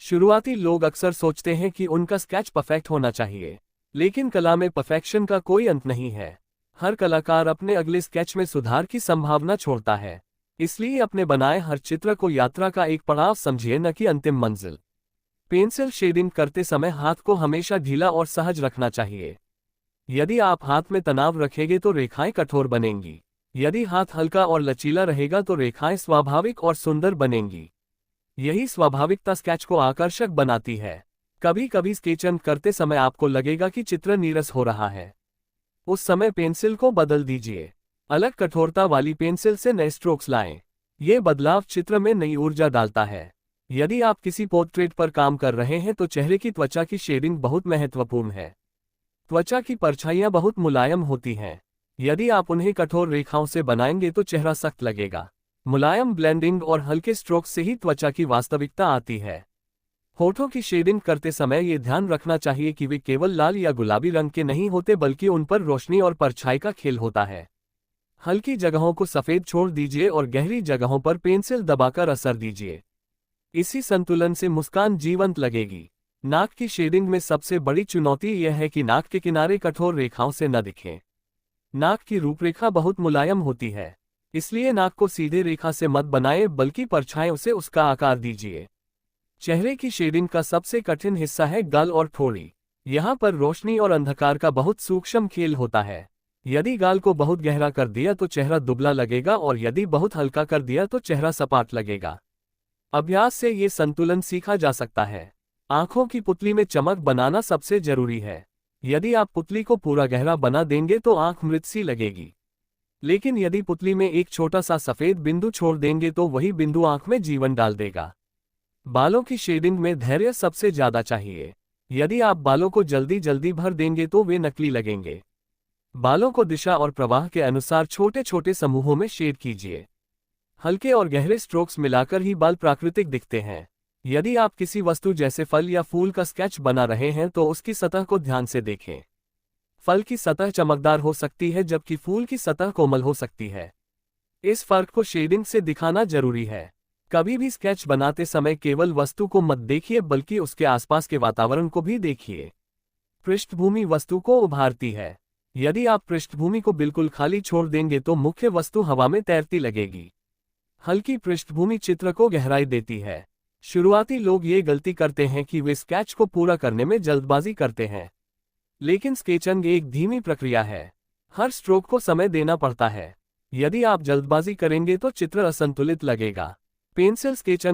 शुरुआती लोग अक्सर सोचते हैं कि उनका स्केच परफेक्ट होना चाहिए, लेकिन कला में परफेक्शन का कोई अंत नहीं है। हर कलाकार अपने अगले स्केच में सुधार की संभावना छोड़ता है। इसलिए अपने बनाए हर चित्र को यात्रा का एक पड़ाव समझिए, न कि अंतिम मंजिल। पेंसिल शेडिंग करते समय हाथ को हमेशा ढीला और सहज रखना चाहिए। यदि आप हाथ में तनाव रखेंगे तो रेखाएं कठोर बनेंगी। यदि हाथ हल्का और लचीला रहेगा तो रेखाएं स्वाभाविक और सुंदर बनेंगी। यही स्वाभाविकता स्केच को आकर्षक बनाती है। कभी कभी स्केचिंग करते समय आपको लगेगा कि चित्र नीरस हो रहा है। उस समय पेंसिल को बदल दीजिए। अलग कठोरता वाली पेंसिल से नए स्ट्रोक्स लाएं। ये बदलाव चित्र में नई ऊर्जा डालता है। यदि आप किसी पोर्ट्रेट पर काम कर रहे हैं तो चेहरे की त्वचा की शेडिंग बहुत महत्वपूर्ण है। त्वचा की परछाइयां बहुत मुलायम होती हैं। यदि आप उन्हें कठोर रेखाओं से बनाएंगे तो चेहरा सख्त लगेगा। मुलायम ब्लेंडिंग और हल्के स्ट्रोक से ही त्वचा की वास्तविकता आती है। होठों की शेडिंग करते समय ये ध्यान रखना चाहिए कि वे केवल लाल या गुलाबी रंग के नहीं होते, बल्कि उन पर रोशनी और परछाई का खेल होता है। हल्की जगहों को सफेद छोड़ दीजिए और गहरी जगहों पर पेंसिल दबाकर असर दीजिए। इसी संतुलन से मुस्कान जीवंत लगेगी। नाक की शेडिंग में सबसे बड़ी चुनौती यह है कि नाक के किनारे कठोर रेखाओं से न दिखें। नाक की रूपरेखा बहुत मुलायम होती है, इसलिए नाक को सीधे रेखा से मत बनाएं, बल्कि परछाइयों से उसका आकार दीजिए। चेहरे की शेडिंग का सबसे कठिन हिस्सा है गाल और ठोड़ी। यहाँ पर रोशनी और अंधकार का बहुत सूक्ष्म खेल होता है। यदि गाल को बहुत गहरा कर दिया तो चेहरा दुबला लगेगा, और यदि बहुत हल्का कर दिया तो चेहरा सपाट लगेगा। अभ्यास से ये संतुलन सीखा जा सकता है। आंखों की पुतली में चमक बनाना सबसे जरूरी है। यदि आप पुतली को पूरा गहरा बना देंगे तो आंख मृत सी लगेगी, लेकिन यदि पुतली में एक छोटा सा सफेद बिंदु छोड़ देंगे तो वही बिंदु आंख में जीवन डाल देगा। बालों की शेडिंग में धैर्य सबसे ज्यादा चाहिए। यदि आप बालों को जल्दी जल्दी भर देंगे तो वे नकली लगेंगे। बालों को दिशा और प्रवाह के अनुसार छोटे छोटे समूहों में शेड कीजिए। हल्के और गहरे स्ट्रोक्स मिलाकर ही बाल प्राकृतिक दिखते हैं। यदि आप किसी वस्तु जैसे फल या फूल का स्केच बना रहे हैं तो उसकी सतह को ध्यान से देखें। फल की सतह चमकदार हो सकती है, जबकि फूल की सतह कोमल हो सकती है। इस फर्क को शेडिंग से दिखाना जरूरी है। कभी भी स्केच बनाते समय केवल वस्तु को मत देखिए, बल्कि उसके आसपास के वातावरण को भी देखिए। पृष्ठभूमि वस्तु को उभारती है। यदि आप पृष्ठभूमि को बिल्कुल खाली छोड़ देंगे तो मुख्य वस्तु हवा में तैरती लगेगी। हल्की पृष्ठभूमि चित्र को गहराई देती है। शुरुआती लोग ये गलती करते हैं कि वे स्केच को पूरा करने में जल्दबाजी करते हैं, लेकिन स्केचिंग एक धीमी प्रक्रिया है। हर स्ट्रोक को समय देना पड़ता है। यदि आप जल्दबाजी करेंगे तो चित्र असंतुलित लगेगा। Pencil sketching